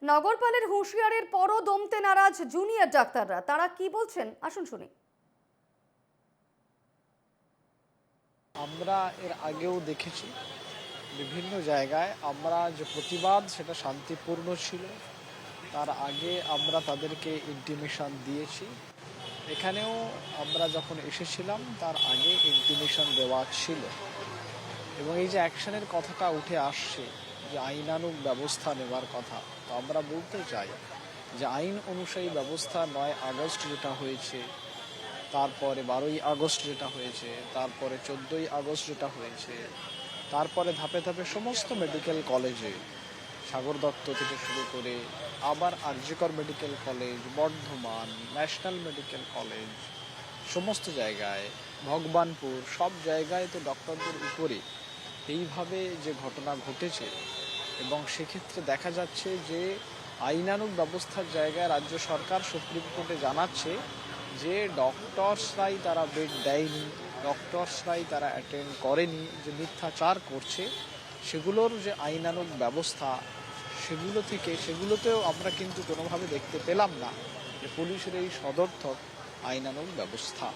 নগরপালের হুঁশিয়ারির পরও দমতে নারাজ জুনিয়র ডাক্তাররা, তারা কি বলছেন আসুন শুনি। আমরা এর আগেও দেখেছি বিভিন্ন জায়গায় আমরা যে প্রতিবাদ সেটা শান্তিপূর্ণ ছিল। তার আগে আমরা তাদেরকে ইন্টিমেশন দিয়েছি। এখানেও আমরা যখন এসেছিলাম তার আগে ইন্টিমেশন দেওয়া ছিল এবং এই যে অ্যাকশনের কথাটা উঠে আসছে, যে আইনানুগ ব্যবস্থা নেওয়ার কথা, তো আমরা বলতে চাই যে আইন অনুযায়ী ব্যবস্থা 9 আগস্ট যেটা হয়েছে, তারপরে 12ই আগস্ট যেটা হয়েছে, তারপরে 14ই আগস্ট যেটা হয়েছে, তারপরে ধাপে ধাপে সমস্ত মেডিকেল কলেজে সাগর দত্ত থেকে শুরু করে আবার RG Kar medical college, Bardhaman, national medical college, সমস্ত জায়গায়, ভগবানপুর, সব জায়গায় তো ডক্টরদের উপরে এইভাবে যে ঘটনা ঘটেছে এবং সেক্ষেত্রে দেখা যাচ্ছে যে আইনানুগ ব্যবস্থার জায়গায় রাজ্য সরকার সুপ্রিম কোর্টে জানাচ্ছে যে ডক্টরসরাই তারা বেড দেয়নি, ডক্টরসরাই তারা অ্যাটেন্ড করেনি, যে মিথ্যাচার করছে, সেগুলোর যে আইনানুগ ব্যবস্থা সেগুলোতেও আমরা কিন্তু কোনোভাবে দেখতে পেলাম না যে পুলিশের এই সদর্থক আইনানুগ ব্যবস্থা।